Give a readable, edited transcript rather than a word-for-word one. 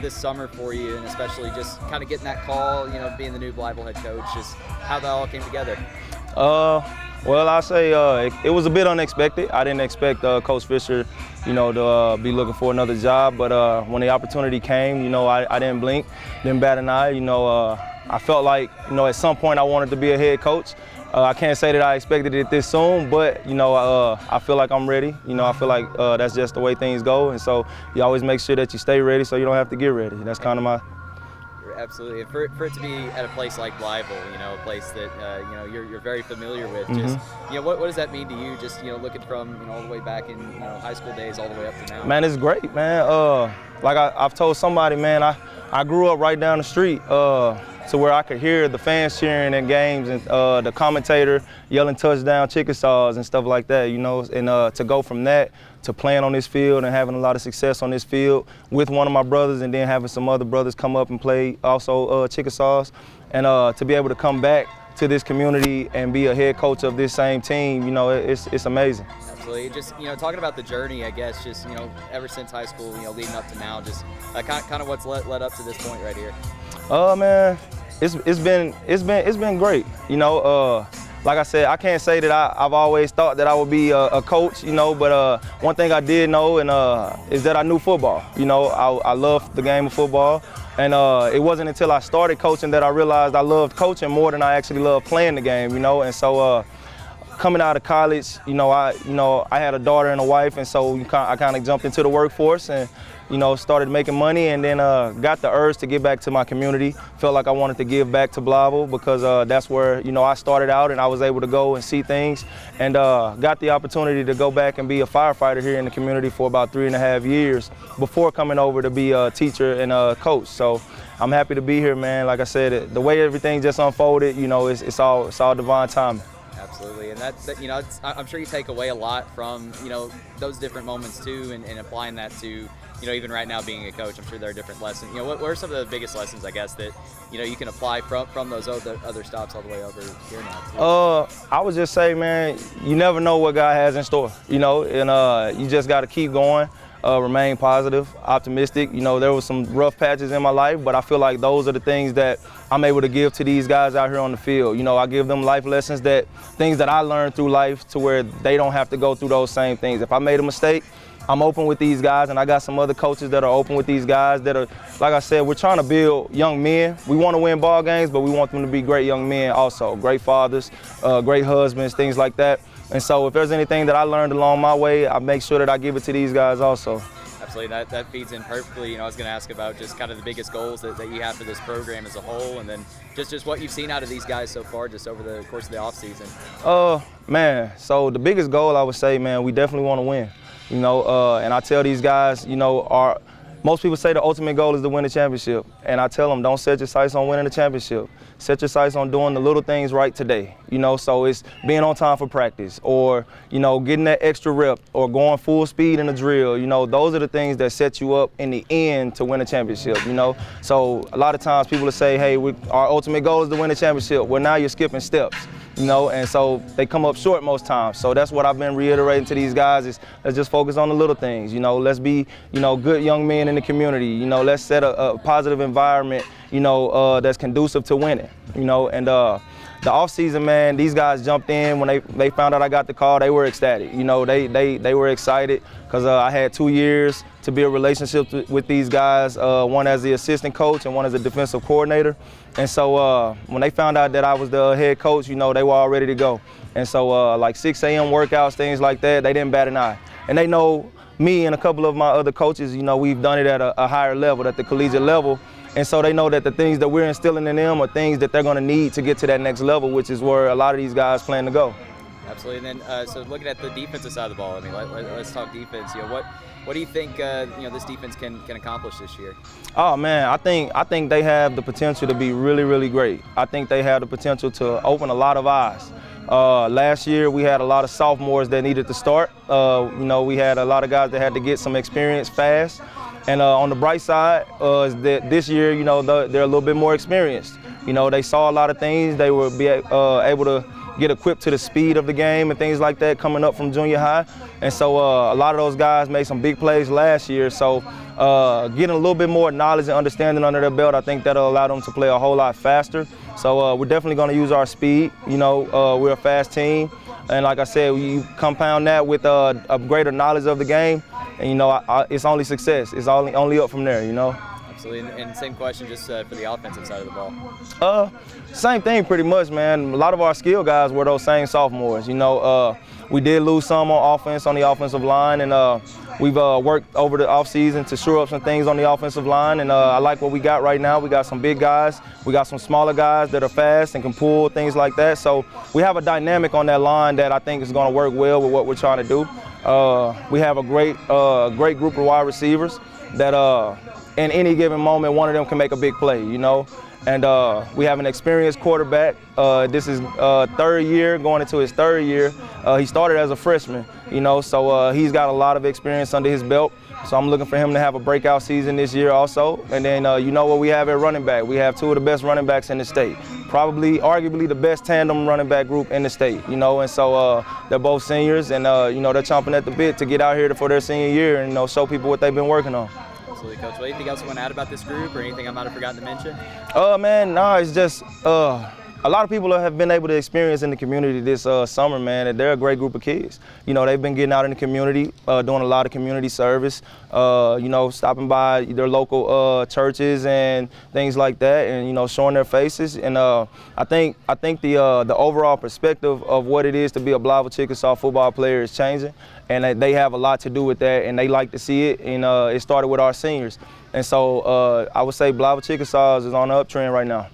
this summer for you, and especially just kind of getting that call, being the new Blytheville head coach, just how that all came together? Well, I say it was a bit unexpected. I didn't expect Coach Fisher, to be looking for another job. But when the opportunity came, I didn't blink, didn't bat an eye. I felt like, at some point I wanted to be a head coach. I can't say that I expected it this soon, but I feel like I'm ready. I feel like that's just the way things go, and so you always make sure that you stay ready so you don't have to get ready. That's kind of my. Absolutely. For it to be at a place like Blytheville, a place that you're very familiar with, just what does that mean to you? Just looking from all the way back in high school days all the way up to now. Man, it's great, man. Like I've told somebody, man, I grew up right down the street to where I could hear the fans cheering in games and the commentator yelling touchdown Chickasaws and stuff like that, and to go from that to playing on this field and having a lot of success on this field with one of my brothers, and then having some other brothers come up and play also Chickasaws, and to be able to come back to this community and be a head coach of this same team, it's amazing. Absolutely. Just talking about the journey, I guess, just ever since high school, leading up to now, just kind of what's led up to this point right here. Man, it's been great. Like I said, I can't say that I've always thought that I would be a coach, but one thing I did know is that I knew football. I loved the game of football, and it wasn't until I started coaching that I realized I loved coaching more than I actually loved playing the game, and so coming out of college, I had a daughter and a wife, and so I kind of jumped into the workforce and started making money, and then got the urge to get back to my community. Felt like I wanted to give back to Blytheville because that's where I started out, and I was able to go and see things, and got the opportunity to go back and be a firefighter here in the community for about 3.5 years before coming over to be a teacher and a coach. So I'm happy to be here, man. Like I said, the way everything just unfolded, it's all divine timing. Absolutely, and I'm sure you take away a lot from those different moments too, and applying that to even right now being a coach. I'm sure there are different lessons. What are some of the biggest lessons, I guess, that you can apply from those other stops all the way over here now too? I would just say, man, you never know what God has in store, and you just got to keep going. Remain positive, optimistic. There was some rough patches in my life, but I feel like those are the things that I'm able to give to these guys out here on the field. I give them life lessons, things that I learned through life to where they don't have to go through those same things. If I made a mistake, I'm open with these guys, and I got some other coaches that are open with these guys that are, like I said, we're trying to build young men. We want to win ball games, but we want them to be great young men also, great fathers, great husbands, things like that. And so if there's anything that I learned along my way, I make sure that I give it to these guys also. Absolutely, that feeds in perfectly. I was going to ask about just kind of the biggest goals that you have for this program as a whole, and then just what you've seen out of these guys so far just over the course of the offseason. Man, so the biggest goal I would say, man, we definitely want to win. And I tell these guys, most people say the ultimate goal is to win a championship. And I tell them, don't set your sights on winning a championship. Set your sights on doing the little things right today. So it's being on time for practice, or, getting that extra rep, or going full speed in the drill. Those are the things that set you up in the end to win a championship, So a lot of times people will say, hey, our ultimate goal is to win a championship. Well, now you're skipping steps. And so they come up short most times. So that's what I've been reiterating to these guys is let's just focus on the little things. Let's be, good young men in the community. Let's set a positive environment, that's conducive to winning. And the offseason, man, these guys jumped in when they found out I got the call. They were ecstatic. They were excited because I had 2 years to build relationships with these guys, one as the assistant coach and one as a defensive coordinator. And so when they found out that I was the head coach, they were all ready to go. And so like 6 a.m. workouts, things like that, they didn't bat an eye. And they know me and a couple of my other coaches, we've done it at a higher level, at the collegiate level. And so they know that the things that we're instilling in them are things that they're going to need to get to that next level, which is where a lot of these guys plan to go. Absolutely. And then, so looking at the defensive side of the ball, let's talk defense. What do you think this defense can accomplish this year? Oh man, I think they have the potential to be really, really great. I think they have the potential to open a lot of eyes. Last year we had a lot of sophomores that needed to start. We had a lot of guys that had to get some experience fast. And on the bright side is that this year, they're a little bit more experienced. They saw a lot of things. They were able to get equipped to the speed of the game and things like that coming up from junior high. And so a lot of those guys made some big plays last year. So getting a little bit more knowledge and understanding under their belt, I think that'll allow them to play a whole lot faster. So we're definitely going to use our speed. You know, we're a fast team. And like I said, you compound that with a greater knowledge of the game, and, you know, it's only success. It's only up from there, you know. Absolutely. And same question just for the offensive side of the ball. Same thing pretty much, man. A lot of our skill guys were those same sophomores. You know, we did lose some on offense on the offensive line, and we've worked over the offseason to shore up some things on the offensive line, and I like what we got right now. We got some big guys. We got some smaller guys that are fast and can pull, things like that. So we have a dynamic on that line that I think is going to work well with what we're trying to do. We have a great group of wide receivers that in any given moment, one of them can make a big play, you know. And we have an experienced quarterback. This is third year, going into his third year. He started as a freshman, you know, so he's got a lot of experience under his belt. So I'm looking for him to have a breakout season this year also. And then you know what we have at running back. We have two of the best running backs in the state. Probably, arguably the best tandem running back group in the state, you know. And so they're both seniors, and you know, they're chomping at the bit to get out here for their senior year and, you know, show people what they've been working on. Absolutely, Coach. Well, anything else you want to add about this group, or anything I might have forgotten to mention? Man, nah, it's just a lot of people have been able to experience in the community this summer, man, that they're a great group of kids. You know, they've been getting out in the community, doing a lot of community service, you know, stopping by their local churches and things like that, and, you know, showing their faces. And I think the overall perspective of what it is to be a Blytheville Chickasaw football player is changing, and they have a lot to do with that, and they like to see it. And it started with our seniors. And so I would say Blytheville Chickasaws is on the uptrend right now.